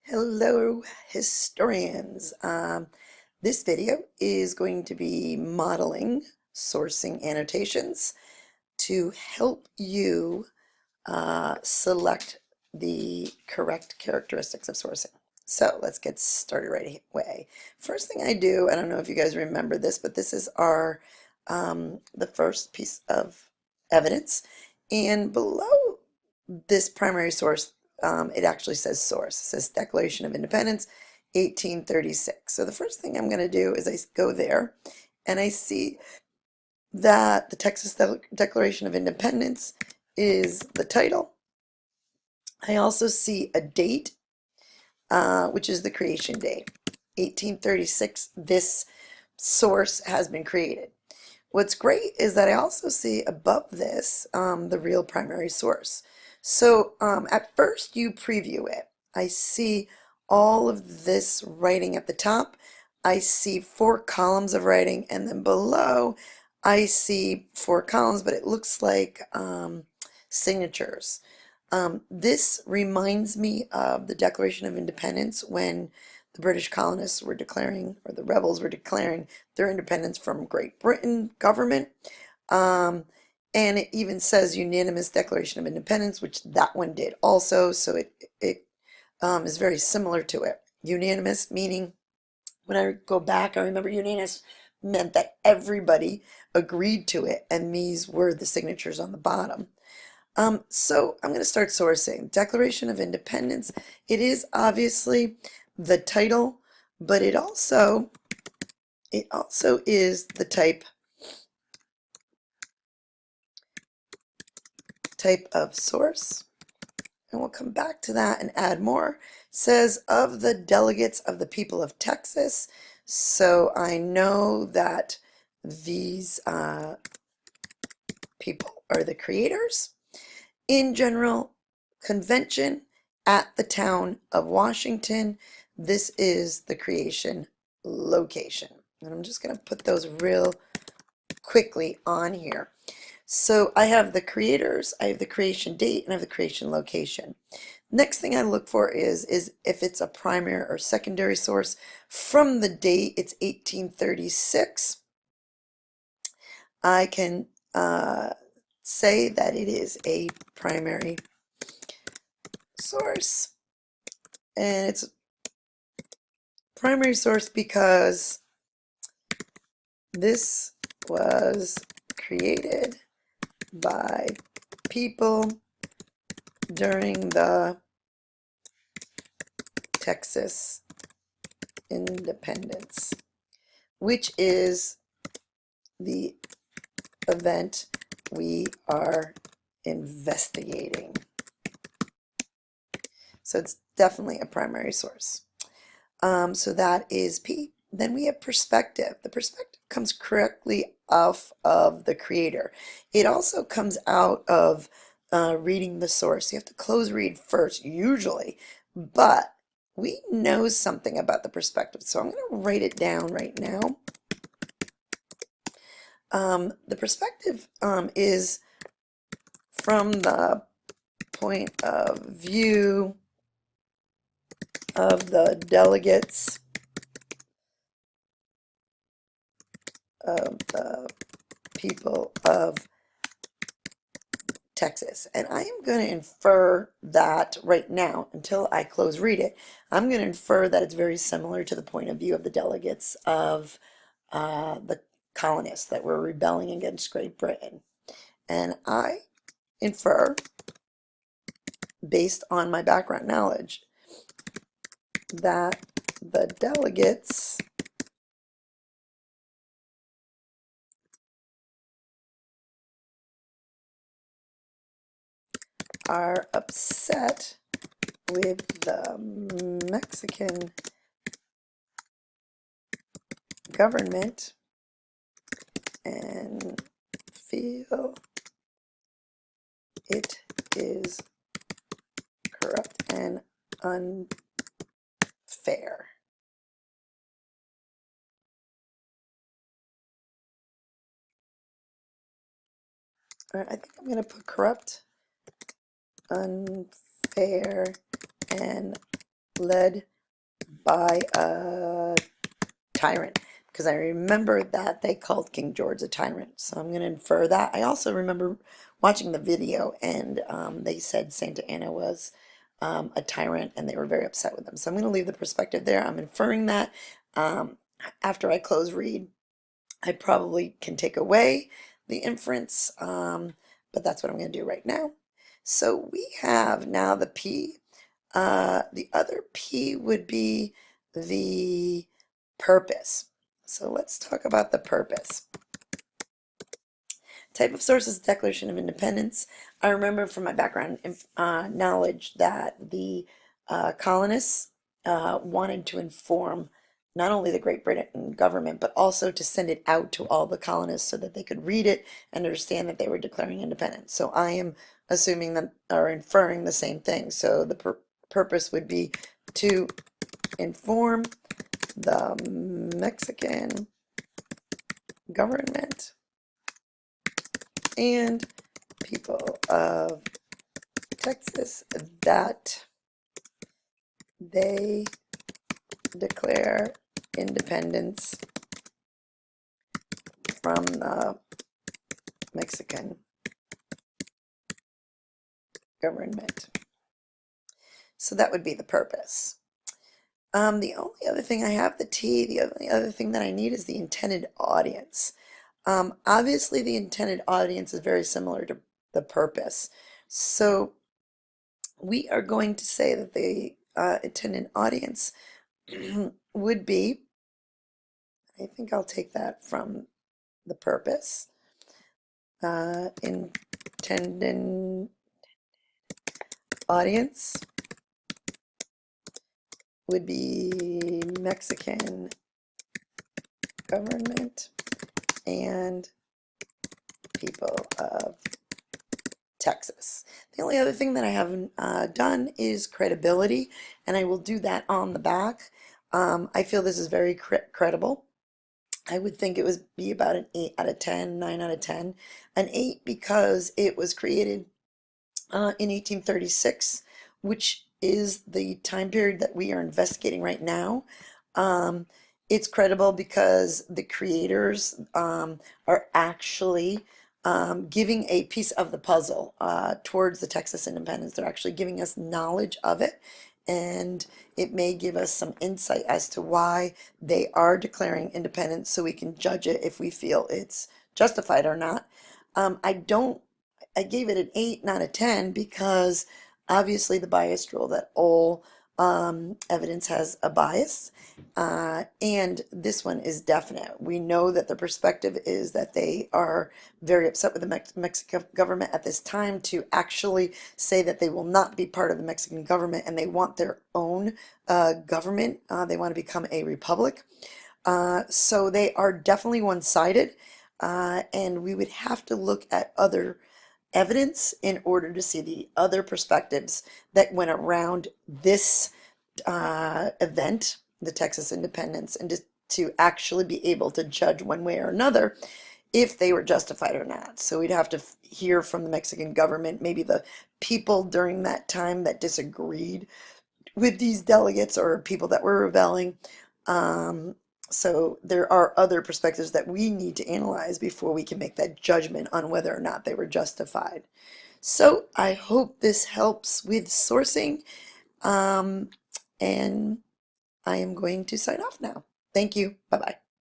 Hello, historians. This video is going to be modeling sourcing annotations to help you select the correct characteristics of sourcing. So let's get started right away. First thing I do, I don't know if you guys remember this, but this is our the first piece of evidence, and below this primary source, it actually says source. It says Declaration of Independence, 1836. So the first thing I'm going to do is I go there and I see that the Texas Declaration of Independence is the title. I also see a date, which is the creation date, 1836. This source has been created. What's great is that I also see above this the real primary source. So at first you preview it. I see all of this writing at the top. I see 4 columns of writing, and then below I see 4 columns, but it looks like signatures. This reminds me of the Declaration of Independence when the British colonists were declaring, or the rebels were declaring, their independence from Great Britain government. Um, and it even says unanimous Declaration of Independence, which that one did also. So it is very similar to it. Unanimous meaning, when I go back, I remember unanimous meant that everybody agreed to it, and these were the signatures on the bottom. So I'm going to start sourcing. Declaration of Independence. It is obviously the title, but it also is the type of source. And we'll come back to that and add more. It says of the delegates of the people of Texas. So I know that these people are the creators. In general convention at the town of Washington. This is the creation location. And I'm just going to put those real quickly on here. So I have the creators, I have the creation date, and I have the creation location. Next thing I look for is if it's a primary or secondary source. From the date, it's 1836. I can say that it is a primary source, and it's a primary source because this was created by people during the Texas independence, which is the event we are investigating. So it's definitely a primary source. So that is P. Then we have perspective. The perspective comes correctly off of the creator. It also comes out of reading the source. You have to close read first, usually, but we know something about the perspective. So I'm going to write it down right now. The perspective is from the point of view of the delegates of the people of Texas. And I am going to infer that right now, until I close read it, I'm going to infer that it's very similar to the point of view of the delegates of the colonists that were rebelling against Great Britain. And I infer, based on my background knowledge, that the delegates are upset with the Mexican government and feel it is corrupt and unfair. All right, I think I'm going to put corrupt, unfair, and led by a tyrant, because I remember that they called King George a tyrant. So I'm going to infer that. I also remember watching the video, and they said Santa Anna was a tyrant and they were very upset with him. So I'm going to leave the perspective there. I'm inferring that. Um, After I close read, I probably can take away the inference, but that's what I'm going to do right now. So we have now the P. The other P would be the purpose. So let's talk about the purpose. Type of source is Declaration of Independence. I remember from my background knowledge that the colonists wanted to inform not only the Great Britain government, but also to send it out to all the colonists so that they could read it and understand that they were declaring independence. So I am assuming that, or inferring the same thing. So the purpose would be to inform the Mexican government and people of Texas that they declare independence from the Mexican government. So that would be the purpose. The only other thing I have, the T, the only other thing that I need is the intended audience. Obviously, the intended audience is very similar to the purpose. So we are going to say that the intended audience would be, I think I'll take that from the purpose. Intended audience would be Mexican government and people of Texas. The only other thing that I haven't done is credibility, and I will do that on the back. I feel this is very credible. I would think it would be about an 8 out of 10, 9 out of 10. An 8 because it was created in 1836, which is the time period that we are investigating right now. Um, it's credible because the creators are actually giving a piece of the puzzle towards the Texas independence. They're actually giving us knowledge of it, and it may give us some insight as to why they are declaring independence so we can judge it if we feel it's justified or not. I don't I gave it an 8, not a 10, because obviously the bias rule that all evidence has a bias, and this one is definite. We know that the perspective is that they are very upset with the Mexican government at this time to actually say that they will not be part of the Mexican government and they want their own government. They want to become a republic. So they are definitely one-sided, and we would have to look at other evidence in order to see the other perspectives that went around this event, the Texas independence, and to actually be able to judge one way or another if they were justified or not. So we'd have to hear from the Mexican government, maybe the people during that time that disagreed with these delegates or people that were rebelling. Um, so there are other perspectives that we need to analyze before we can make that judgment on whether or not they were justified. So I hope this helps with sourcing, um, and I am going to sign off now. Thank you. Bye-bye.